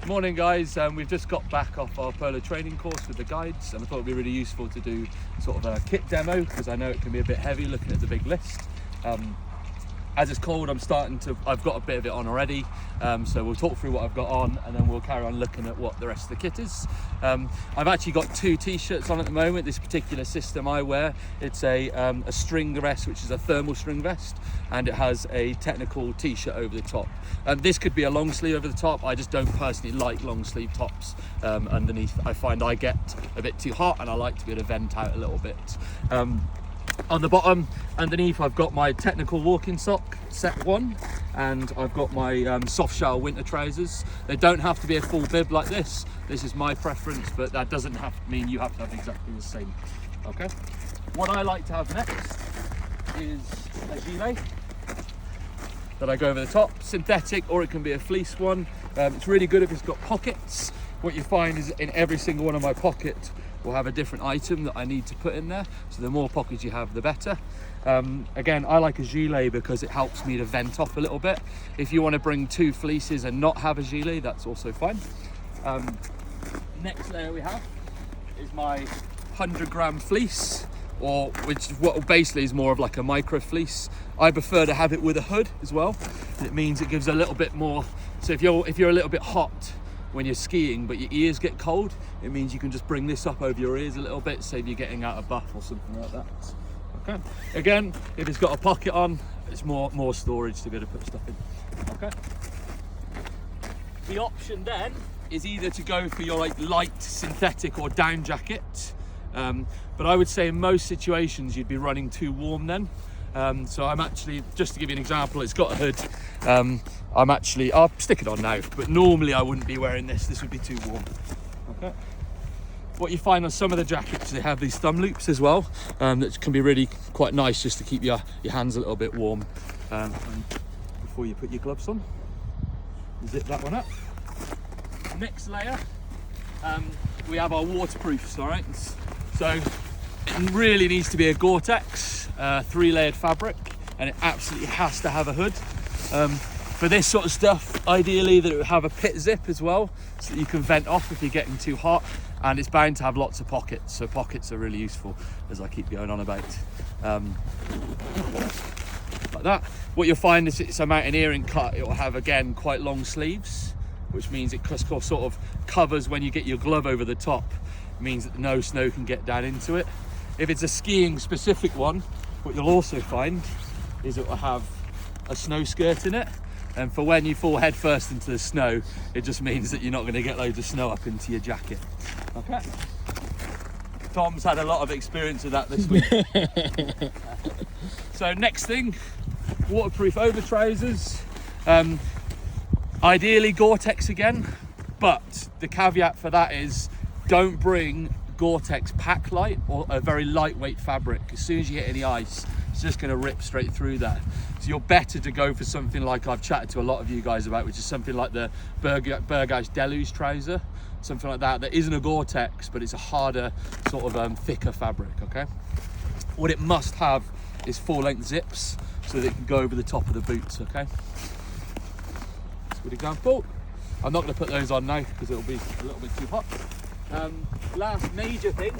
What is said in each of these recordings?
Morning guys, we've just got back off our polo training course with the guides, and I thought it'd be really useful to do sort of a kit demo because I know it can be a bit heavy looking at the big list. As it's cold, I've got a bit of it on already, so we'll talk through what I've got on and then we'll carry on looking at what the rest of the kit is. I've actually got two t-shirts on at the moment. This particular system I wear, it's a string vest, which is a thermal string vest, and it has a technical t-shirt over the top. This could be a long sleeve over the top. I just don't personally like long sleeve tops underneath. I find I get a bit too hot and I like to be able to vent out a little bit. On the bottom underneath I've got my technical walking sock set 1, and I've got my soft shell winter trousers. They don't have to be a full bib like this. This is my preference, but that doesn't have to mean you have to have exactly the same. Okay, what I like to have next is a gilet that I go over the top, synthetic, or it can be a fleece one. It's really good if it's got pockets. What you find is in every single one of my pockets will have a different item that I need to put in there, so the more pockets you have the better. Again, I like a gilet because it helps me to vent off a little bit. If you want to bring 2 fleeces and not have a gilet, that's also fine. Next layer we have is my 100-gram fleece, or which is what basically is more of like a micro fleece. I prefer to have it with a hood as well. It means it gives a little bit more, so if you're a little bit hot when you're skiing but your ears get cold, it means you can just bring this up over your ears a little bit, save you getting out of buff or something like that. Okay, again, if it's got a pocket on, it's more storage to be able to put stuff in. Okay, the option then is either to go for your light synthetic or down jacket, but I would say in most situations you'd be running too warm then. So I'm actually, just to give you an example, it's got a hood. I'll stick it on now, but normally I wouldn't be wearing this. This would be too warm. Okay. What you find on some of the jackets, they have these thumb loops as well, that can be really quite nice just to keep your hands a little bit warm. And before you put your gloves on, zip that one up. Next layer, we have our waterproofs, all right? So it really needs to be a Gore-Tex 3-layered fabric, and it absolutely has to have a hood. For this sort of stuff, ideally that it would have a pit zip as well, so that you can vent off if you're getting too hot, and it's bound to have lots of pockets, so pockets are really useful, as I keep going on about. Like that. What you'll find is it's a mountaineering cut. It will have, again, quite long sleeves, which means it sort of covers when you get your glove over the top. It means that no snow can get down into it. If it's a skiing specific one, what you'll also find is it will have a snow skirt in it, and for when you fall head first into the snow, it just means that you're not going to get loads of snow up into your jacket. Okay, Tom's had a lot of experience with that this week. So next thing, waterproof over trousers. Ideally Gore-Tex again, but the caveat for that is don't bring Gore-Tex pack light or a very lightweight fabric. As soon as you hit any ice, it's just going to rip straight through that. So you're better to go for something like I've chatted to a lot of you guys about, which is something like the Burgage Deluge trouser, something like that. That isn't a Gore-Tex, but it's a harder sort of thicker fabric. Okay, what it must have is full-length zips so that it can go over the top of the boots. Okay, that's a good example. I'm not going to put those on now because it'll be a little bit too hot. Last major thing,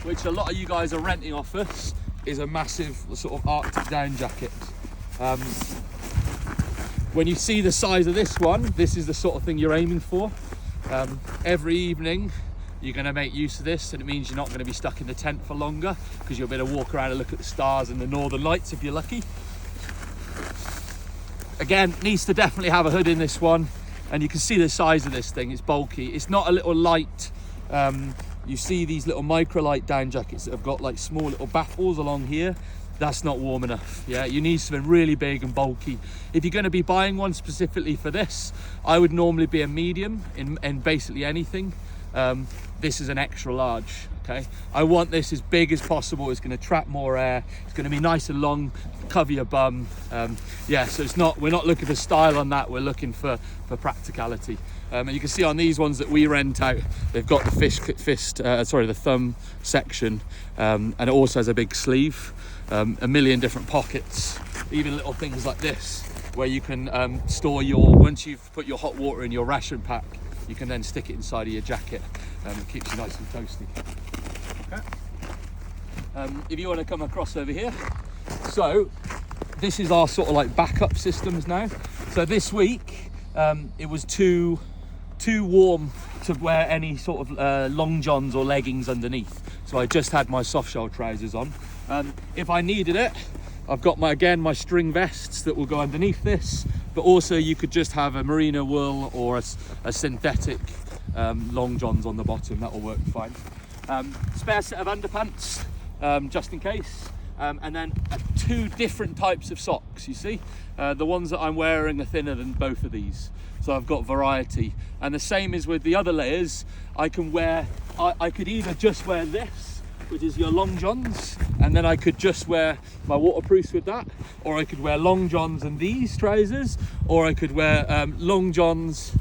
which a lot of you guys are renting off us, is a massive sort of Arctic down jacket. When you see the size of this one, this is the sort of thing you're aiming for. Every evening you're going to make use of this, and it means you're not going to be stuck in the tent for longer because you'll be able to walk around and look at the stars and the northern lights if you're lucky. Again, needs to definitely have a hood in this one, and you can see the size of this thing. It's bulky. It's not a little light. You see these little microlight down jackets that have got like small little baffles along here. That's not warm enough. Yeah, you need something really big and bulky. If you're going to be buying one specifically for this, I would normally be a medium in basically anything. This is an extra large. Okay, I want this as big as possible. It's going to trap more air. It's going to be nice and long, cover your bum. Yeah, so we're not looking for style on that. We're looking for practicality. And you can see on these ones that we rent out, they've got the thumb section, and it also has a big sleeve, a million different pockets, even little things like this, where you can store once you've put your hot water in your ration pack, you can then stick it inside of your jacket and it keeps you nice and toasty. Okay. If you want to come across over here, so this is our sort of like backup systems now. So this week it was too warm to wear any sort of long johns or leggings underneath, so I just had my soft shell trousers on. If I needed it, I've got my string vests that will go underneath this, but also you could just have a merino wool or a synthetic long johns on the bottom. That will work fine. Spare set of underpants just in case, and then 2 different types of socks. You see, the ones that I'm wearing are thinner than both of these, so I've got variety. And the same is with the other layers. I can wear, I could either just wear this, which is your long johns, and then I could just wear my waterproofs with that, or I could wear long johns and these trousers, or I could wear long johns,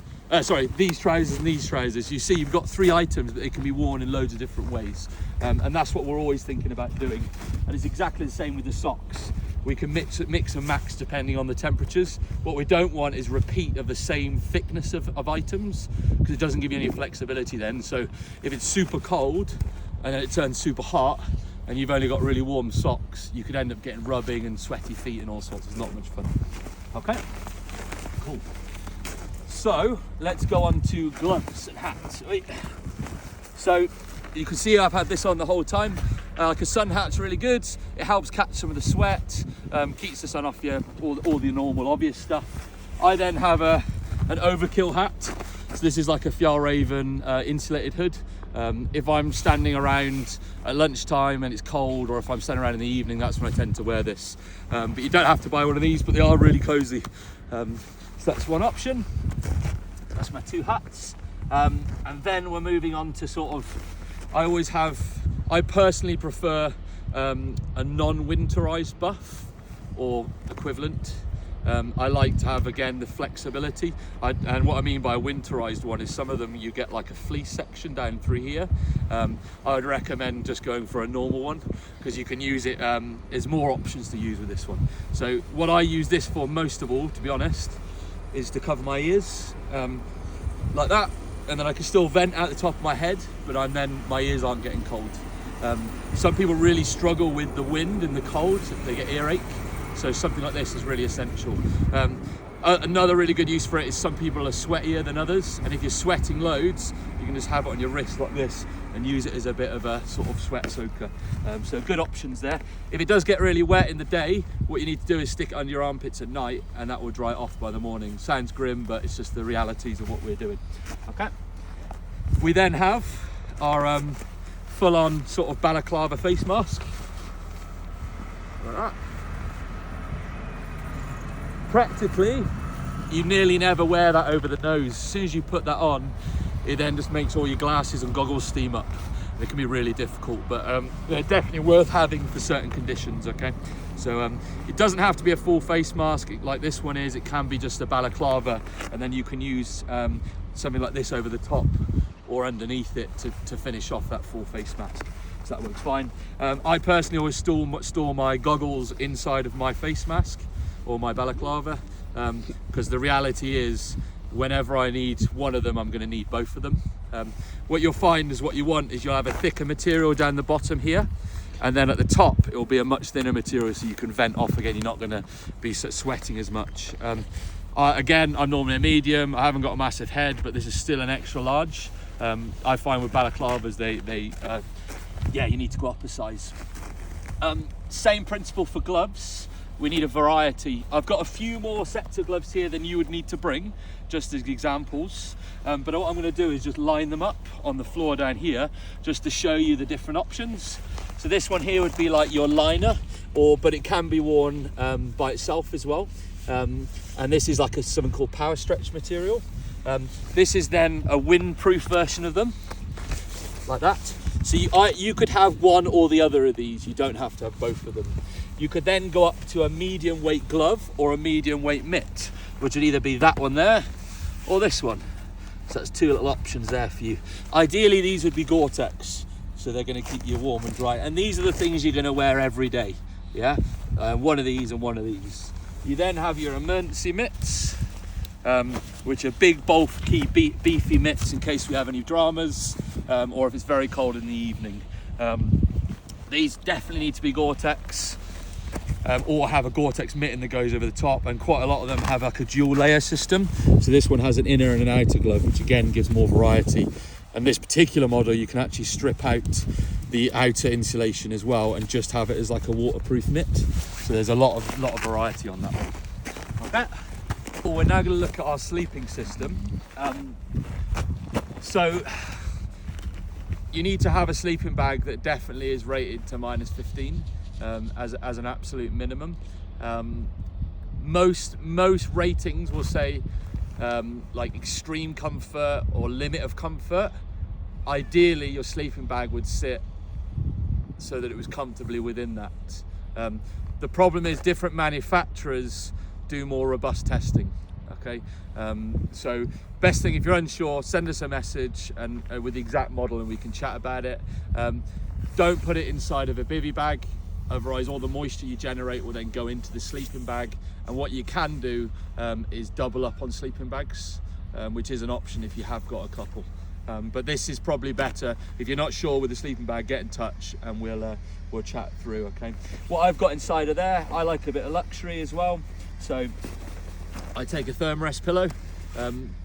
these trousers and these trousers. You see, you've got 3 items, but they can be worn in loads of different ways, and that's what we're always thinking about doing. And it's exactly the same with the socks. We can mix and match depending on the temperatures. What we don't want is repeat of the same thickness of items, because it doesn't give you any flexibility then. So if it's super cold and then it turns super hot and you've only got really warm socks, you could end up getting rubbing and sweaty feet and all sorts. It's not much fun. Okay, cool. So let's go on to gloves and hats. So you can see I've had this on the whole time. Like a sun hat's really good. It helps catch some of the sweat, keeps the sun off you, all the normal obvious stuff. I then have an overkill hat. So this is like a Fjallraven insulated hood. If I'm standing around at lunchtime and it's cold, or if I'm standing around in the evening, that's when I tend to wear this. But you don't have to buy one of these, but they are really cozy. So that's one option. That's my 2 hats. And then we're moving on to sort of, I personally prefer a non-winterized buff or equivalent. I like to have, again, the flexibility. And what I mean by a winterized one is some of them you get like a fleece section down through here. I would recommend just going for a normal one, because you can use it, there's more options to use with this one. So what I use this for most of all, to be honest, is to cover my ears, like that. And then I can still vent out the top of my head, but my ears aren't getting cold. Some people really struggle with the wind and the cold, they get earache. So something like this is really essential. Another really good use for it is some people are sweatier than others, and if you're sweating loads, you can just have it on your wrist like this and use it as a bit of a sort of sweat soaker. So good options there. If it does get really wet in the day, what you need to do is stick it under your armpits at night, and that will dry it off by the morning. Sounds grim, but it's just the realities of what we're doing. Okay. We then have our full-on sort of balaclava face mask, like that. Practically, you nearly never wear that over the nose. As soon as you put that on, it then just makes all your glasses and goggles steam up. It can be really difficult, but they're definitely worth having for certain conditions. Okay, so it doesn't have to be a full face mask like this one is. It can be just a balaclava, and then you can use something like this over the top or underneath it to finish off that full face mask. So that works fine. I personally always store my goggles inside of my face mask or my balaclava, because the reality is, whenever I need one of them, I'm going to need both of them. What you'll find is what you want is you'll have a thicker material down the bottom here, and then at the top it will be a much thinner material, so you can vent off again. You're not going to be sweating as much. Again, I'm normally a medium. I haven't got a massive head, but this is still an extra large. I find with balaclavas, you need to go up a size. Same principle for gloves. We need a variety. I've got a few more sets of gloves here than you would need to bring, just as examples. But what I'm going to do is just line them up on the floor down here, just to show you the different options. So this one here would be like your liner, but it can be worn by itself as well. And this is like something called power stretch material. This is then a windproof version of them, like that. So you could have one or the other of these. You don't have to have both of them. You could then go up to a medium weight glove or a medium weight mitt, which would either be that one there or this one. So that's 2 little options there for you. Ideally, these would be Gore-Tex, so they're going to keep you warm and dry. And these are the things you're going to wear every day. Yeah, one of these and one of these. You then have your emergency mitts. which are big, bulky, beefy mitts in case we have any dramas, or if it's very cold in the evening. These definitely need to be Gore-Tex, or have a Gore-Tex mitten that goes over the top, and quite a lot of them have like a dual layer system. So this one has an inner and an outer glove, which again gives more variety. And this particular model, you can actually strip out the outer insulation as well and just have it as like a waterproof mitt. So there's a lot of variety on that one. Okay. Well, we're now going to look at our sleeping system. So you need to have a sleeping bag that definitely is rated to -15 as an absolute minimum. Most ratings will say like extreme comfort or limit of comfort. Ideally, your sleeping bag would sit so that it was comfortably within that. The problem is different manufacturers do more robust testing. Okay, so best thing, if you're unsure, send us a message and with the exact model, and we can chat about it. Don't put it inside of a bivy bag, otherwise all the moisture you generate will then go into the sleeping bag. And what you can do is double up on sleeping bags, which is an option if you have got a couple. But this is probably better. If you're not sure with the sleeping bag, get in touch and we'll chat through. Okay, what I've got inside of there, I like a bit of luxury as well. So I take a Thermarest pillow.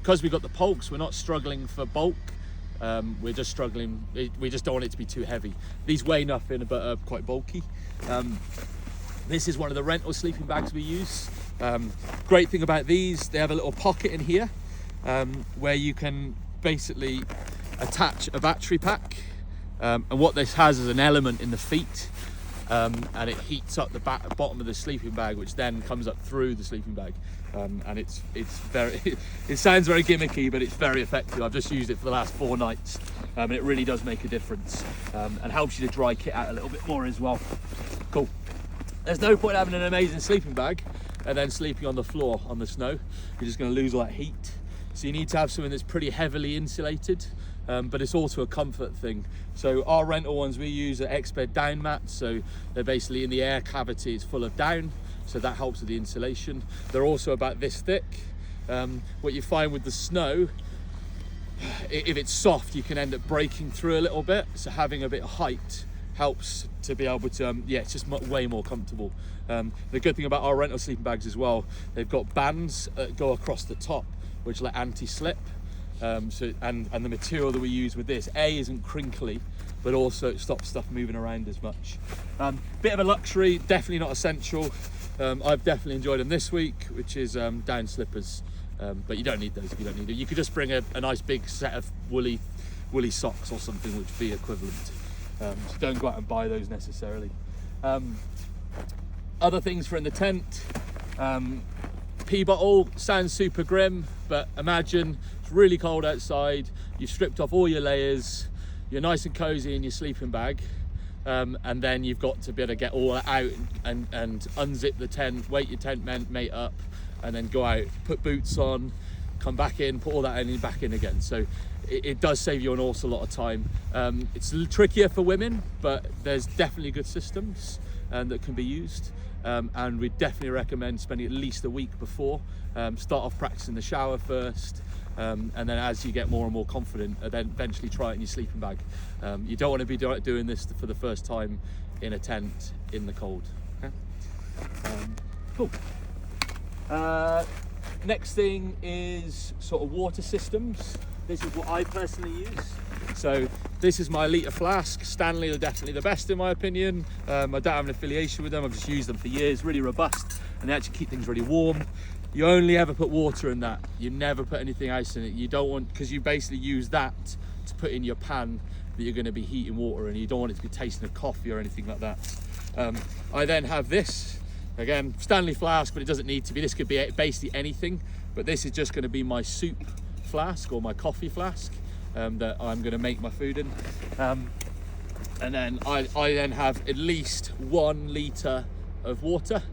Because we've got the Polks, we're not struggling for bulk. We're just struggling, we just don't want it to be too heavy. These weigh nothing, but are quite bulky. This is one of the rental sleeping bags we use. Great thing about these, they have a little pocket in here where you can basically attach a battery pack. And what this has is an element in the feet, and it heats up the bottom of the sleeping bag, which then comes up through the sleeping bag. And it's very, it sounds very gimmicky, but it's very effective. I've just used it for the last 4 nights, and it really does make a difference, and helps you to dry kit out a little bit more as well. Cool. There's no point having an amazing sleeping bag and then sleeping on the floor on the snow. You're just going to lose all that heat. So you need to have something that's pretty heavily insulated, but it's also a comfort thing. So our rental ones we use are Exped down mats, so they're basically in the air cavity, it's full of down, so that helps with the insulation. They're also about this thick. What you find with the snow, if it's soft, you can end up breaking through a little bit, so having a bit of height helps to be able to, yeah, it's just way more comfortable. The good thing about our rental sleeping bags as well, they've got bands that go across the top, which like anti-slip. And the material that we use with this, A, isn't crinkly, but also it stops stuff moving around as much. Bit of a luxury, definitely not essential. I've definitely enjoyed them this week, which is down slippers, but you don't need those if you don't need it. You could just bring a nice big set of woolly socks or something, which would be equivalent. So don't go out and buy those necessarily. Other things for in the tent, pee bottle sounds super grim, but imagine it's really cold outside, you've stripped off all your layers, you're nice and cozy in your sleeping bag, and then you've got to be able to get all that out and unzip the tent, wake your tent mate up, and then go out, put boots on, come back in, put all that in and back in again. So it does save you an awful lot of time. It's a little trickier for women, but there's definitely good systems that can be used. And we definitely recommend spending at least a week before. Start off practicing the shower first, and then as you get more and more confident, then eventually try it in your sleeping bag. You don't want to be doing this for the first time in a tent in the cold. Okay? Cool. Next thing is sort of water systems. This is what I personally use. So this is my litre flask. Stanley are definitely the best in my opinion. I don't have an affiliation with them, I've just used them for years, really robust, and they actually keep things really warm. You only ever put water in that. You never put anything else in it. You don't want, because you basically use that to put in your pan that you're going to be heating water in. You don't want it to be tasting of coffee or anything like that. I then have this, again, Stanley flask, but it doesn't need to be. This could be basically anything, but this is just going to be my soup flask or my coffee flask that I'm going to make my food in. And then I then have at least 1 litre of water,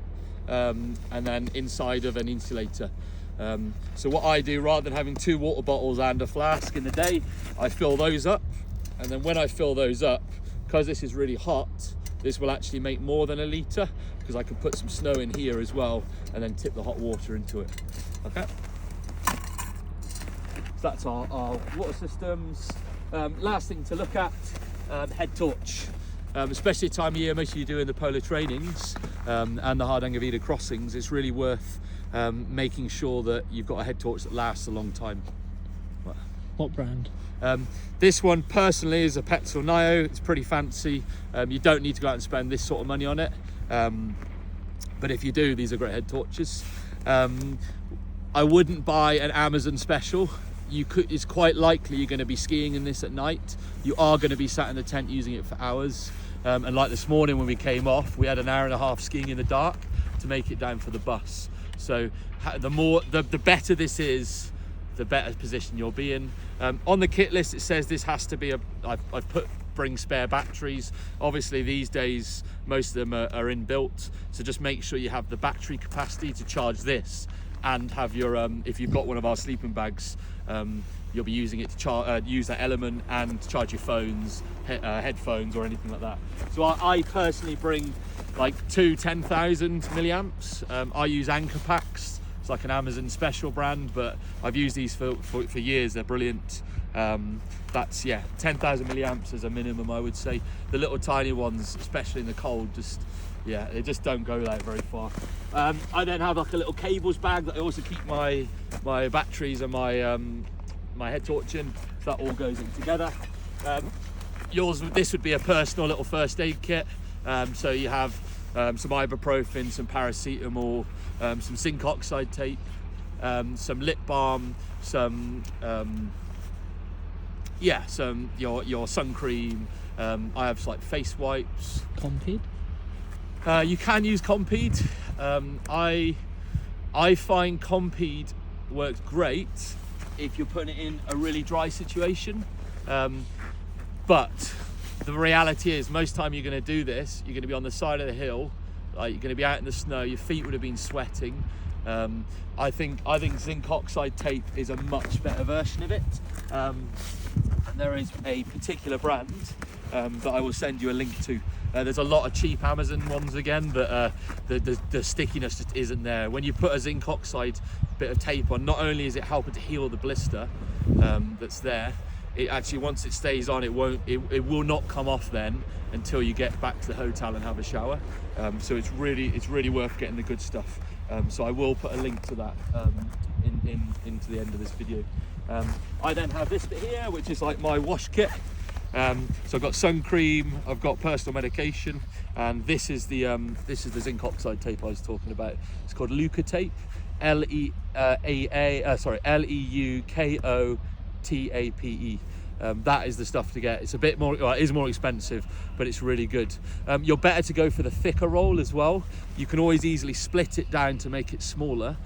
and then inside of an insulator. So what I do, rather than having 2 water bottles and a flask in the day, I fill those up, and then when I fill those up, because this is really hot, this will actually make more than 1 litre, because I can put some snow in here as well and then tip the hot water into it. Okay. So that's our water systems. Last thing to look at, head torch. Especially the time of year most of you doing the polar trainings and the Hardangervidda crossings, it's really worth making sure that you've got a head torch that lasts a long time. What brand? This one personally is a Petzl Nio. It's pretty fancy. You don't need to go out and spend this sort of money on it, but if you do, these are great head torches. I wouldn't buy an Amazon special. It's quite likely you're going to be skiing in this at night. You are going to be sat in the tent using it for hours, and like this morning when we came off, we had an hour and a half skiing in the dark to make it down for the bus. So the better this is, the better position you'll be in. On the kit list it says this has to be I've put bring spare batteries. Obviously these days most of them are inbuilt, so just make sure you have the battery capacity to charge this and have your if you've got one of our sleeping bags, you'll be using it to use that element and charge your phones, headphones or anything like that. So I personally bring like two 10,000 milliamps. I use Anchor Packs. It's like an Amazon special brand, but I've used these for years. They're brilliant. That's 10,000 milliamps as a minimum, I would say. The little tiny ones, especially in the cold, they just don't go out very far. I then have like a little cables bag that I also keep my batteries and my head torch in. So that all goes in together. This would be a personal little first aid kit. So you have some ibuprofen, some paracetamol, some zinc oxide tape, some lip balm, some your sun cream. I have like face wipes. Compeed? You can use Compeed. I find Compeed works great if you're putting it in a really dry situation, but the reality is most time you're going to do this, you're going to be on the side of the hill, like you're going to be out in the snow, your feet would have been sweating. I think zinc oxide tape is a much better version of it. And there is a particular brand that I will send you a link to. There's a lot of cheap Amazon ones again, but the stickiness just isn't there. When you put a zinc oxide bit of tape on, not only is it helping to heal the blister that's there, it actually, once it stays on, it will not come off then until you get back to the hotel and have a shower. So it's really worth getting the good stuff. So I will put a link to that into the end of this video. I then have this bit here, which is like my wash kit. So I've got sun cream, I've got personal medication, and this is the zinc oxide tape I was talking about. It's called Leuka tape, Leukotape. That is the stuff to get. It's a bit more, it is more expensive, but it's really good. You're better to go for the thicker roll as well. You can always easily split it down to make it smaller.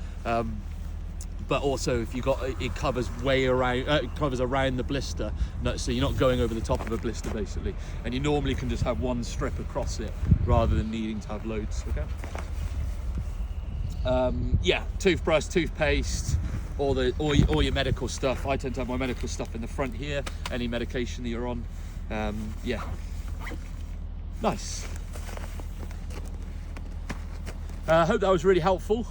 But also if you got it covers around the blister, so you're not going over the top of a blister basically, and you normally can just have one strip across it rather than needing to have loads. Okay. Toothbrush, toothpaste, all your medical stuff. I tend to have my medical stuff in the front here, any medication that you're on. Nice. I hope that was really helpful.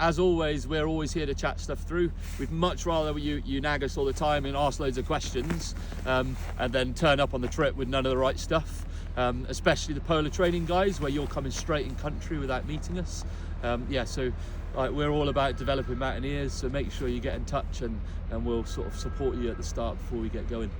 As always, we're always here to chat stuff through. We'd much rather you nag us all the time and ask loads of questions and then turn up on the trip with none of the right stuff, especially the polar training guys, where you're coming straight in country without meeting us. So we're all about developing mountaineers, so make sure you get in touch and we'll sort of support you at the start before we get going.